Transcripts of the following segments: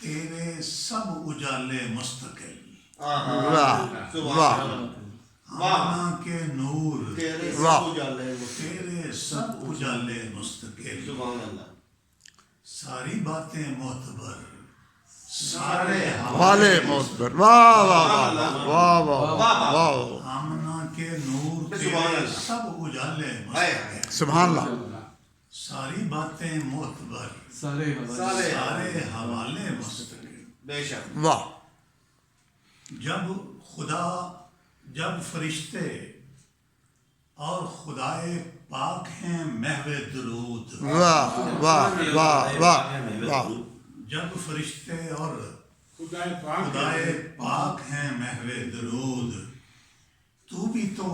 تیرے سب اجالے مستقل آمنا کے نور تیرے سب اجالے مستقل ساری باتیں معتبر سارے حوالے معتبر آمنا کے نور تیرے سب اجالے مستقل سبحان اللہ ساری باتیں معتبر سارے حوالے مستقل بے شک واہ جب فرشتے اور خدائے پاک ہیں محو درود واہ واہ واہ واہ واہ جب فرشتے اور خدائے پاک ہیں محو درود تو بھی تو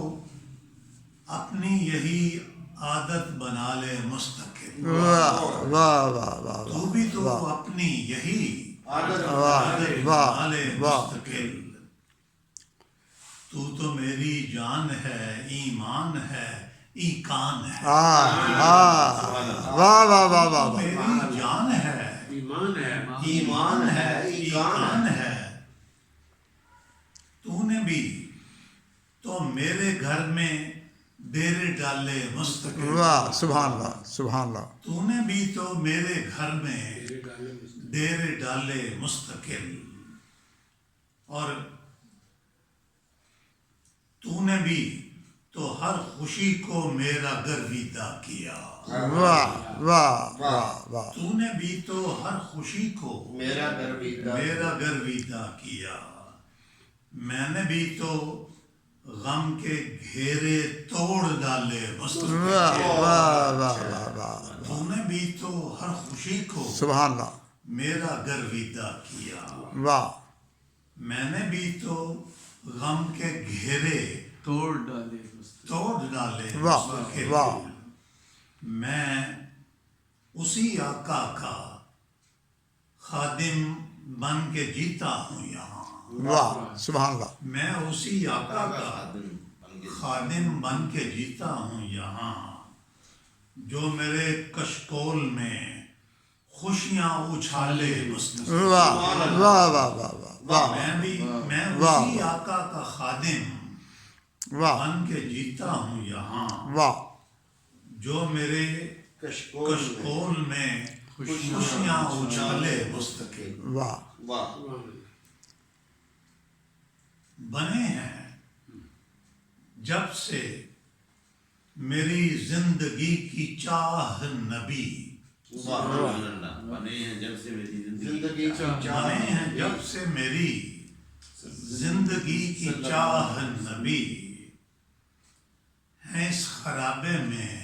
اپنی یہی عادت بنا لے مستقل واہ واہ واہ واہ تو بھی تو اپنی یہی عادت واہ بنا لے واہ مستقل تو میری جان ہے ایمان ہے ایکان ہے واہ واہ واہ واہ واہ میری جان ہے ایمان ہے ایکان ہے تو نے بھی تو میرے گھر میں ڈیرے ڈالے مستقل واہ سبحان اللہ سبحان اللہ تو نے بھی تو میرے گھر میں ڈیرے ڈالے مستقل اور تو نے بھی تو ہر خوشی کو میرا گرویدہ کیا واہ واہ واہ واہ تو نے بھی تو ہر خوشی کو میرا گرویدہ کیا میں نے بھی تو غم کے گھیرے توڑ ڈالے مستقل واہ واہ واہ واہ تو نے بھی تو ہر خوشی کو سبحان اللہ میرا گرویدہ کیا واہ میں نے بھی تو غم کے گھیرے توڑ ڈالے واہ مستقل واہ میں اسی آقا کا خادم بن کے جیتا ہوں یہاں واہ سبحان اللہ میں اسی آقا کا خادم بن کے جیتا ہوں یہاں جو میرے کشکول میں خوشیاں اچھالے مستقل واہ واہ واہ واہ واہ میں واہ اسی آقا کا خادم واہ بن کے جیتا ہوں یہاں واہ جو میرے کشکول میں خوشیاں اچھالے مستقل واہ بنے ہیں جب سے میری زندگی کی چاہ نبی بنے ہیں جب سے میری زندگی بنے ہیں جب سے میری زندگی کی چاہ نبی ہیں اس خرابے میں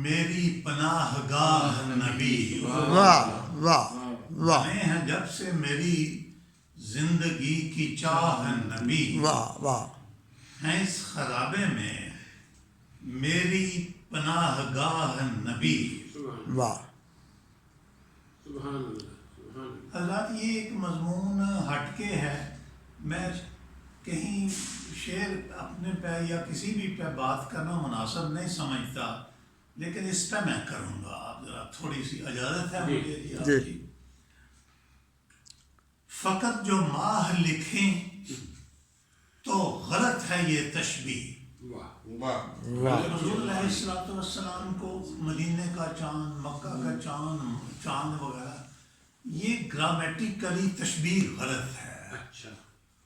میری پناہ گاہ نبی واہ واہ واہ بنے ہیں جب سے میری زندگی کی چاہ نبی واہ واہ ہیں اس خرابے میں میری پناہ گاہ نبی واہ حضرات یہ ایک مضمون ہٹ کے ہے میں کہیں شعر اپنے پہ یا کسی بھی پہ بات کرنا مناسب نہیں سمجھتا لیکن اس پہ میں کروں گا آپ ذرا تھوڑی سی اجازت ہے مجھے آپ جی کی فقط جو ماہ لکھیں تو غلط ہے یہ تشبیہ حضور علیہ السلام کو مدینے کا چاند مکہ کا چاند وغیرہ یہ گرامیٹیکلی تشبیہ غلط ہے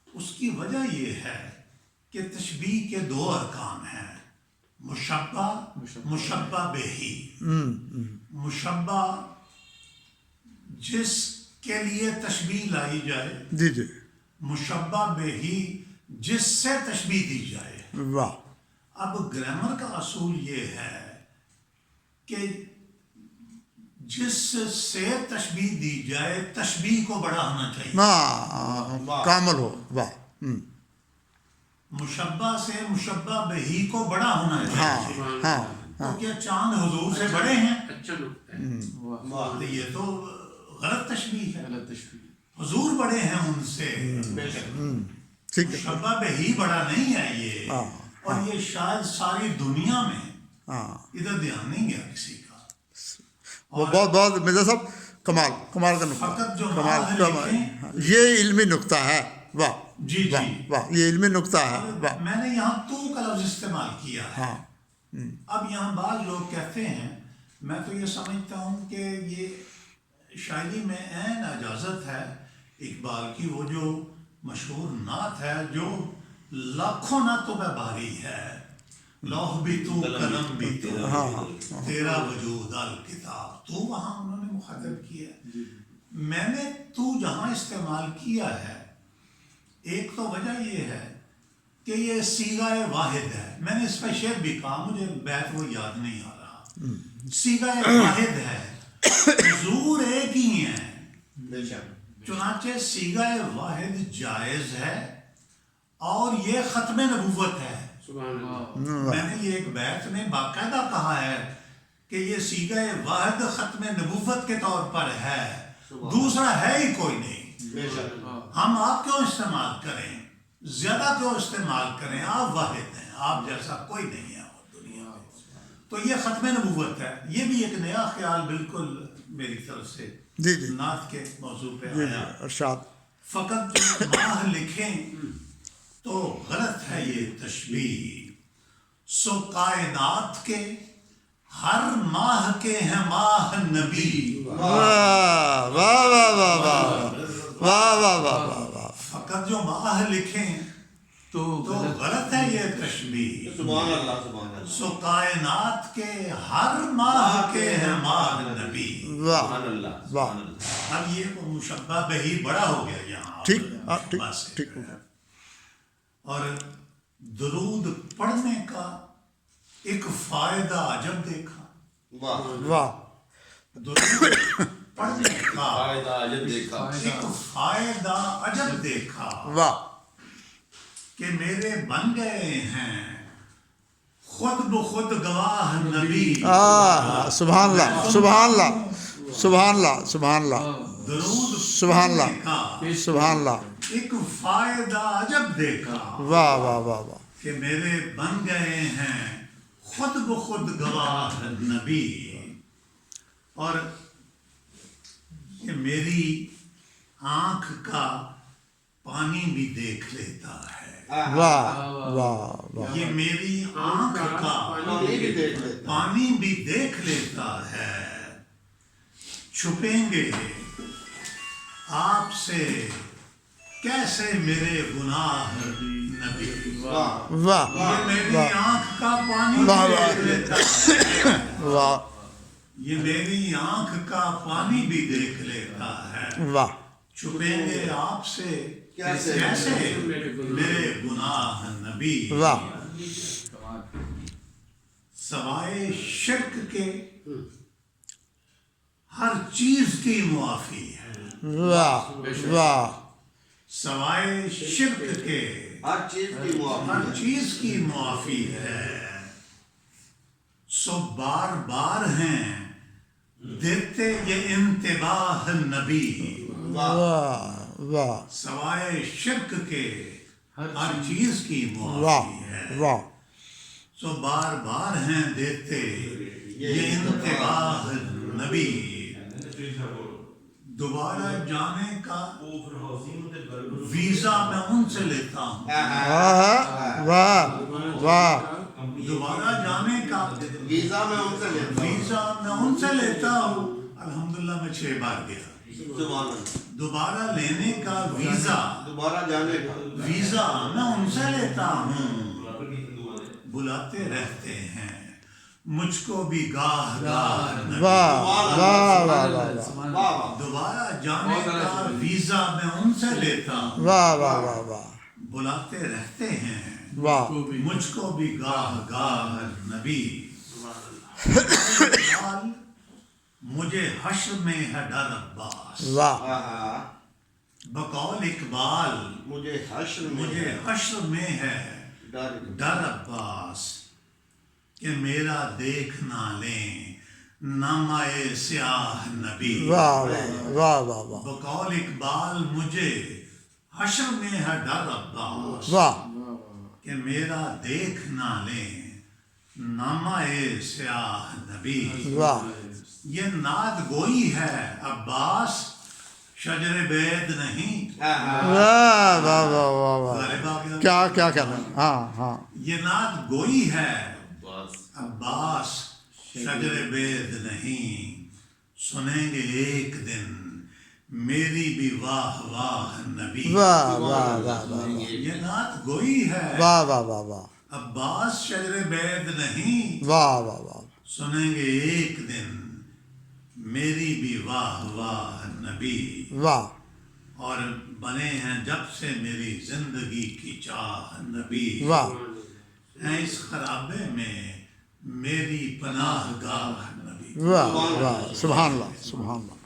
اس کی وجہ یہ ہے کہ تشبیہ کے دو ارکان ہیں مشبہ بہی مشبہ جس کے لیے تشبیہ لائی جائے جی جی مشبہ بہی جس سے تشبیہ دی جائے واہ اب گرامر کا اصول یہ ہے کہ جس سے تشبیہ دی جائے تشبیہ کو بڑا ہونا چاہیے کامل ہو واہ مشبہ سے مشبہ بہی کو بڑا ہونا چاہیے ہاں تو کیا چاند حضور سے بڑے ہیں واہ یہ تو غلط تشبیہ ہے غلط تشبیہ حضور بڑے ہیں ان سے ٹھیک ہے مشبہ بہی بڑا نہیں ہے یہ اور یہ شاید ساری دنیا میں ادھر دھیان نہیں گیا کسی کا وہ بہت بہت مرزا صاحب کمال کا نقطہ، فقط جو کمال ماہ کمال، لکھیں، یہ علمی نقطہ ہے، واہ جی واہ جی، واہ، یہ علمی نقطہ ہے، واہ میں نے یہاں تو کا لفظ استعمال کیا ہے. ہاں اب یہاں بعض لوگ کہتے ہیں، میں تو یہ سمجھتا ہوں کہ یہ شاعری میں عین اجازت ہے اقبال کی، وہ جو مشہور نعت ہے جو لاکھوں نعتوں میں بھاری ہے، لوح بھی تو قلم بھی تو تیرا وجود الکتاب، تو وہاں انہوں نے مخاطب کیا. میں نے تو جہاں استعمال کیا ہے، ایک تو وجہ یہ ہے کہ یہ صیغہ واحد ہے. میں نے اس پہ شعر بھی کہا، مجھے بیت وہ یاد نہیں آ رہا. صیغہ واحد ہے، حضور ایک ہی ہیں، بے شک. چنانچہ صیغہ واحد جائز ہے اور یہ ختم نبوت ہے. سبحان اللہ. میں نے یہ ایک بیت میں باقاعدہ کہا ہے کہ یہ صیغہ واحد ختم نبوت کے طور پر ہے، دوسرا ہے ہی کوئی نہیں. بے شک. ہم آپ کیوں استعمال کریں، زیادہ کیوں استعمال کریں، آپ واحد ہیں، آپ جیسا کوئی نہیں ہے اور دنیا میں. تو یہ ختم نبوت ہے. یہ بھی ایک نیا خیال بالکل میری طرف سے جی جی نعت کے موضوع پہ جی آیا. ارشاد. فقط جو ماہ لکھیں تو غلط ہے یہ تشبیہ، سو کائنات کے ہر ماہ کے ہیں ماہ نبی. واہ واہ واہ واہ واہ واہ واہ واہ واہ واہ. فقط جو ماہ لکھیں تو تو غلط ہے یہ تشبیہ، سبحان اللہ. سبحان اللہ. سو کائنات کے ہر ماہ کے ہیں ماہ نبی. واہ سبحان اللہ. واہ. سبحان اللہ. اب یہ مشبہ بہی بڑا ہو گیا یہاں. ٹھیک ٹھیک بس. ٹھیک ہو گیا. اور درود پڑھنے کا ایک فائدہ عجب دیکھا. واہ. واہ درود پڑھنے کا فائدہ عجب دیکھا. ایک فائدہ عجب دیکھا واہ کہ میرے بن گئے ہیں خود بخود گواہ نبی. سبحان اللہ سبحان اللہ سبحان اللہ سبحان اللہ درود سبحان اللہ. پڑھنے کا سبحان اللہ. ایک فائدہ عجب دیکھا واہ واہ واہ واہ. کہ میرے بن گئے ہیں خود بخود گواہ نبی. اور یہ میری آنکھ کا پانی بھی دیکھ لیتا ہے. واہ واہ واہ. یہ میری آنکھ کا پانی بھی دیکھ لیتا. پانی بھی دیکھ لیتا ہے. چھپیں گے آپ سے کیسے میرے گناہ نبی. واہ. واہ یہ میری واہ آنکھ کا پانی واہ بھی واہ. دیکھ لیتا ہے. واہ یہ میری آنکھ کا پانی بھی دیکھ لیتا ہے. واہ. چھپیں گے آپ سے کیسے میرے گناہ نبی. واہ سوائے شرک کے ہر چیز کی معافی ہے. واہ واہ. سوائے شرک کے ہر چیز کی معافی ہر ہے. چیز کی معافی ہے. سو بار بار ہیں دیتے یہ انتباہ نبی. واہ واہ سوائے شرک کے ہر چیز کی واہ معافی ہے. واہ. سو بار بار ہیں دیتے یہ انتباہ نبی. دوبارہ جانے کا ویزا میں ان سے لیتا ہوں. واہ واہ. دوبارہ جانے کا ویزا میں ان سے لیتا ہوں. ویزا میں ان سے لیتا ہوں. الحمدللہ میں 6 بار گیا. سبحان اللہ. دوبارہ لینے کا ویزا دوبارہ جانے کا ویزا میں ان سے لیتا ہوں. بلاتے رہتے ہیں مجھ کو بھی گاہ گاہ نبی. واہ واہ واہ واہ واہ. واہ واہ. دوبارہ جانے کا ویزا میں ان سے لیتا ہوں. واہ واہ واہ واہ. بلاتے رہتے ہیں واہ مجھ کو بھی گاہ گاہ نبی. مجھے حشر میں ہے ڈر عباس. واہ آہا. بقول اقبال مجھے حشر میں مجھے حشر میں ہے ڈر. ڈر عباس کہ میرا دیکھ نہ لیں نامہ سیاہ نبی. واہ واہ واہ واہ واہ. بقول اقبال مجھے حشر میں ہے ڈر عباس واہ کہ میرا دیکھ نہ لیں نامہ سیاہ نبی. واہ یہ نعت گوئی ہے عباس شجر بید نہیں. واہ واہ واہ واہ واہ غالب آ گیا. کیا کیا کہنا ہے ہاں ہاں یہ نعت گوئی ہے عباس شجر بید نہیں. سنیں گے ایک دن میری بھی واہ واہ نبی. واہ واہ واہ واہ یہ نعت گوئی ہے واہ واہ واہ واہ عباس شجر بید نہیں. واہ واہ واہ سنیں گے ایک دن میری بھی واہ واہ نبی. واہ اور بنے ہیں جب سے میری زندگی کی چاہ نبی. واہ ہیں اس خرابے میں میری پناہ گاہ نبی. واہ واہ سبحان اللہ سبحان اللہ